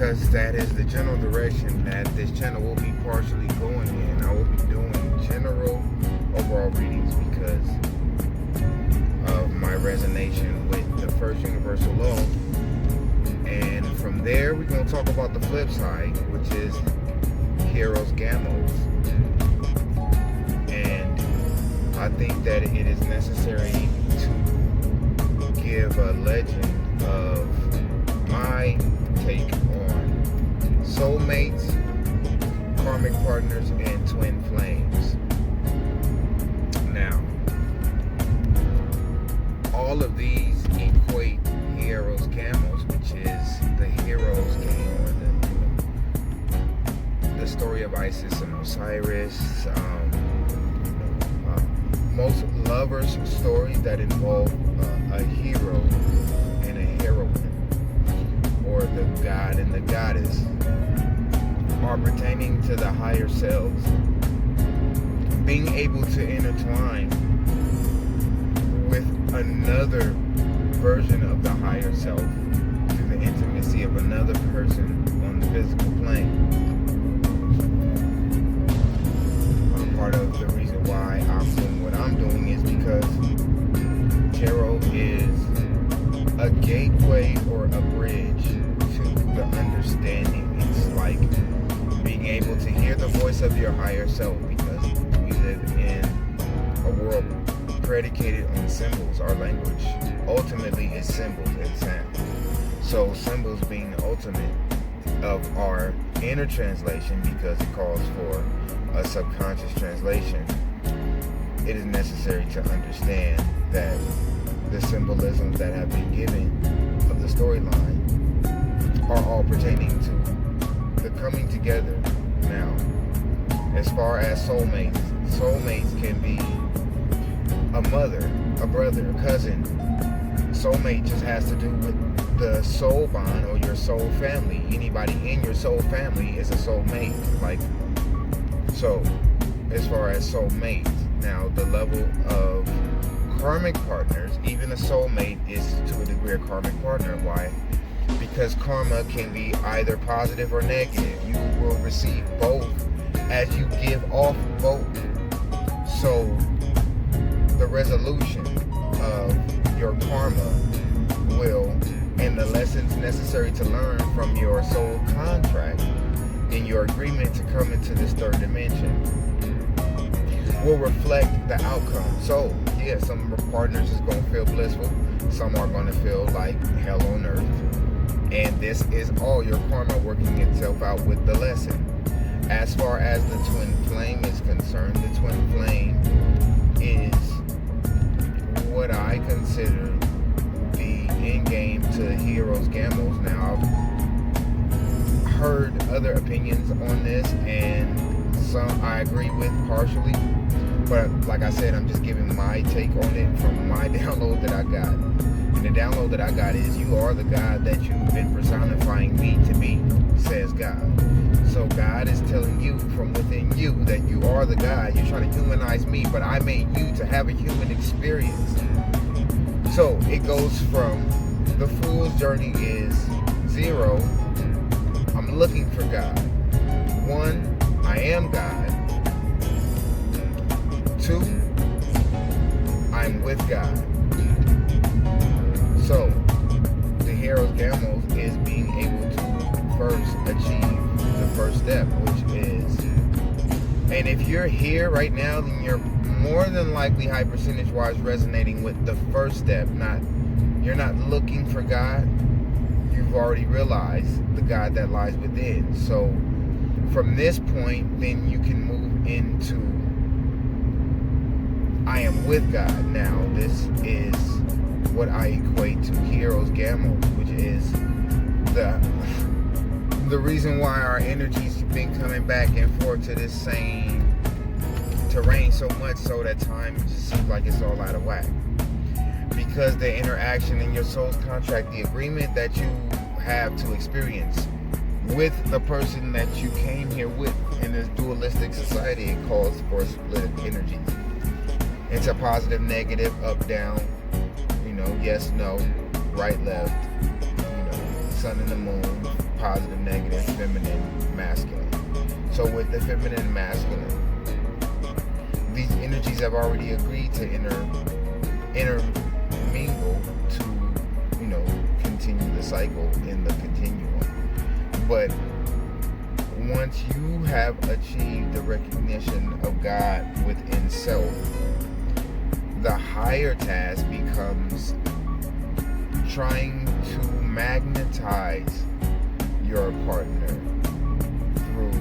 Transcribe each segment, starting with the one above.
because that is the general direction that this channel will be partially going in. I will be doing general overall readings because of my resonation with the first universal law. And from there, we're going to talk about the flip side, which is Hieros, Gamos. And I think that it is necessary to give a legend of my take on soulmates, karmic partners, and twin flames. Now, all of these equate Hieros, Gamos, which is the Hieros game, or the story of Isis and Osiris. Most lovers' stories that involve a hero and a heroine, or the god and the goddess, are pertaining to the higher selves being able to intertwine with another version of the higher self through the intimacy of another person on the physical plane. Part of the reason why I'm doing what I'm doing is because tarot is a gateway or a bridge to the understanding. It's like being able to hear the voice of your higher self, because we live in a world predicated on symbols. Our language ultimately is symbols and sound. So symbols being the ultimate of our inner translation, because it calls for a subconscious translation, it is necessary to understand that the symbolisms that have been given of the storyline are all pertaining to the coming together. Now, as far as soulmates can be a mother, a brother, a cousin. Soulmate just has to do with the soul bond or your soul family. Anybody in your soul family is a soulmate. Like, so, as far as soulmates, now the level of karmic partners, even a soulmate is to a degree a karmic partner. Why? Because karma can be either positive or negative. You will receive both as you give off both. So, the resolution of your karma will, and the lessons necessary to learn from your soul contract in your agreement to come into this third dimension, will reflect the outcome. So, yeah, some partners is going to feel blissful. Some are going to feel like hell on earth. And this is all your karma working itself out with the lesson. As far as the twin flame is concerned, the twin flame is what I consider the end game to Hieros, Gamos. Now, I've heard other opinions on this, and some I agree with partially, but like I said, I'm just giving my take on it from my download that I got. And the download that I got is, you are the God that you've been personifying me to be, says God. So God is telling you from within you that you are the God. You're trying to humanize me, but I made you to have a human experience. So it goes from, the fool's journey is 0, I'm looking for God. 1, I am God. 2, I'm with God. So the Hieros, Gamos is being able to first achieve the first step, which is, and if you're here right now, then you're more than likely, high percentage wise, resonating with the first step. You're not looking for God. You've already realized the God that lies within. So from this point, then you can move into I am with God. Now, this is what I equate to Hieros, Gamos, which is the reason why our energy's been coming back and forth to this same terrain so much, so that time just seems like it's all out of whack. Because the interaction in your soul's contract, the agreement that you have to experience with the person that you came here with in this dualistic society, it calls for a split of energies. It's a positive, negative, up, down, yes, no, right, left, sun and the moon, positive, negative. So with the feminine and masculine, these energies have already agreed to intermingle to, continue the cycle in the continuum. But once you have achieved the recognition of God within self, the higher task becomes trying to magnetize your partner through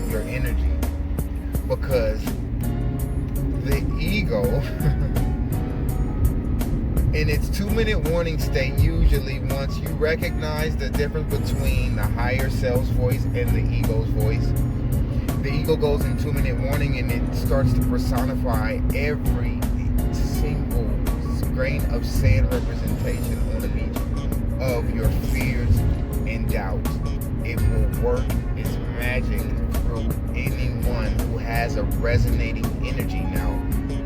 your energy, because the ego in its 2-minute warning state, usually once you recognize the difference between the higher self's voice and the ego's voice, the ego goes in 2-minute warning and it starts to personify every single grain of sand representation on the beach of your fears and doubts. It will work its magic through anyone who has a resonating energy. Now,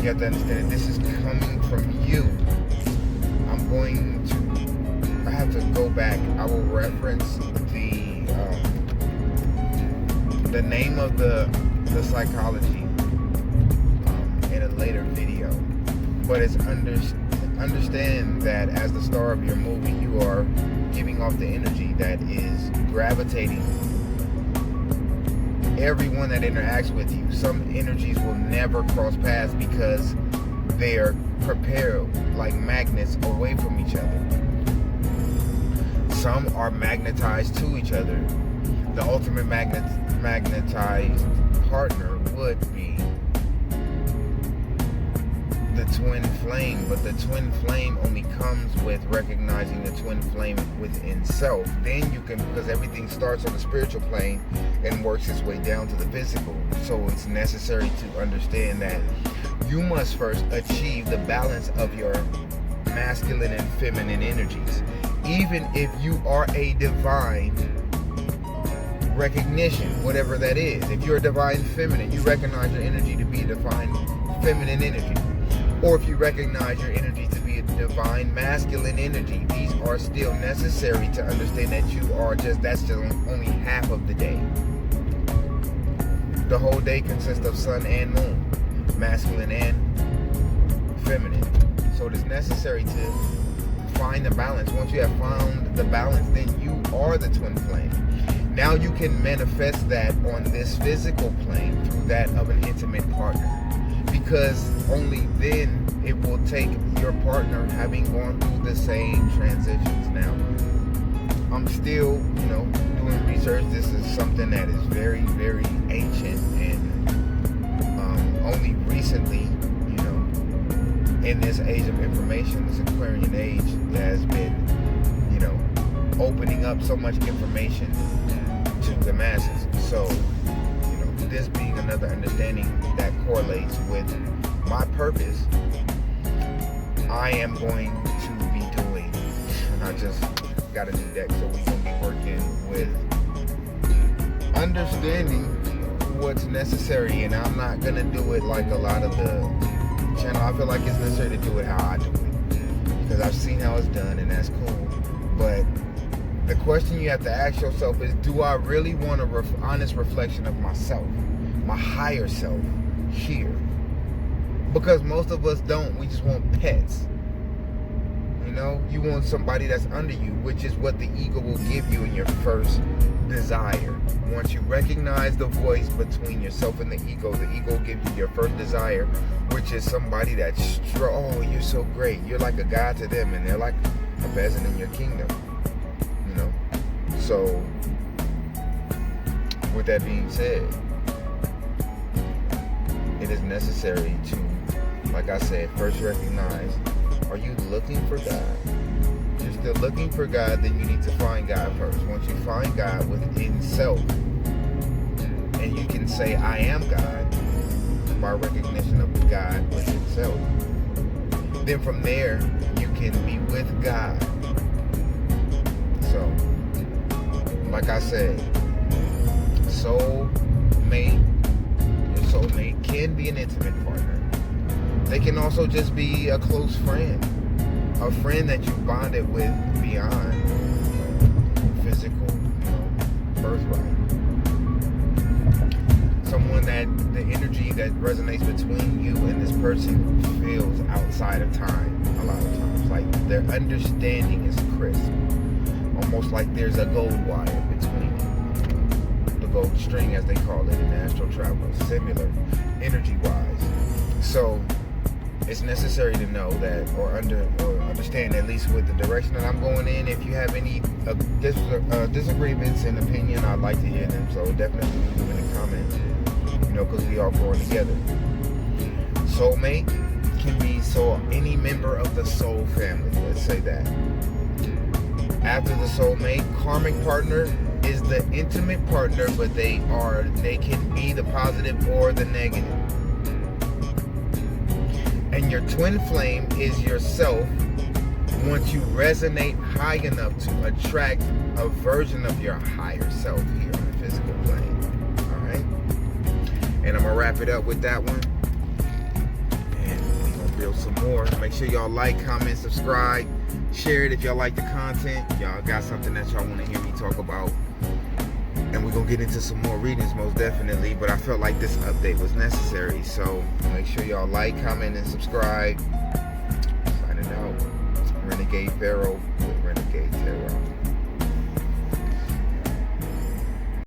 you have to understand that this is coming from you. I have to go back. I will reference the name of the psychology in a later video. But it's understand that as the star of your movie, you are giving off the energy that is gravitating everyone that interacts with you. Some energies will never cross paths because they are propelled like magnets away from each other. Some are magnetized to each other. The ultimate magnetized partner would be the twin flame, but the twin flame only comes with recognizing the twin flame within self. Then you can, because everything starts on the spiritual plane and works its way down to the physical. So it's necessary to understand that you must first achieve the balance of your masculine and feminine energies. Even if you are a divine recognition, whatever that is. If you're a divine feminine, you recognize your energy to be a divine feminine energy. Or if you recognize your energy to be a divine masculine energy, these are still necessary to understand that that's just only half of the day. The whole day consists of sun and moon, masculine and feminine. So it is necessary to find the balance. Once you have found the balance, then you are the twin flame. Now you can manifest that on this physical plane through that of an intimate partner. Because only then it will take your partner having gone through the same transitions. Now, I'm still, doing research. This is something that is very, very ancient and only recently, in this age of information, this Aquarian age, has been, opening up so much information to the masses. So, this being another understanding that correlates with my purpose, I am going to be doing, and I just got a new deck, so we're going to be working with understanding what's necessary, and I'm not going to do it like a lot of the channel. I feel like it's necessary to do it how I do it, because I've seen how it's done, and that's cool. But the question you have to ask yourself is, do I really want an honest reflection of myself, my higher self here? Because most of us don't. We just want pets. You want somebody that's under you, which is what the ego will give you in your first desire. Once you recognize the voice between yourself and the ego will give you your first desire, which is somebody that's oh, you're so great. You're like a god to them, and they're like a peasant in your kingdom. So, with that being said, it is necessary to, like I said, first recognize, are you looking for God? If you're still looking for God, then you need to find God first. Once you find God within self, and you can say, I am God, by recognition of God within self, then from there, you can be with God. So, like I said, your soulmate can be an intimate partner. They can also just be a close friend, a friend that you bonded with beyond physical birthright. the energy that resonates between you and this person feels outside of time a lot of times. Like their understanding is crisp. Almost like there's a gold wire between you. The gold string, as they call it in astral travel. Similar, energy-wise. So, it's necessary to know that, or understand, at least with the direction that I'm going in. If you have any disagreements in opinion, I'd like to hear them. So definitely leave them in the comments. Because we all growing together. Soulmate can be any member of the soul family. Let's say that. After the soulmate, karmic partner is the intimate partner, but they can be the positive or the negative. And your twin flame is yourself once you resonate high enough to attract a version of your higher self here on the physical plane. Alright? And I'm going to wrap it up with that one. And we're going to build some more. Make sure y'all like, comment, subscribe. Share it if y'all like the content. Y'all got something that y'all want to hear me talk about. And we're going to get into some more readings most definitely. But I felt like this update was necessary. So make sure y'all like, comment, and subscribe. Signing out. Renegade Pharaoh with Renegade Tarot.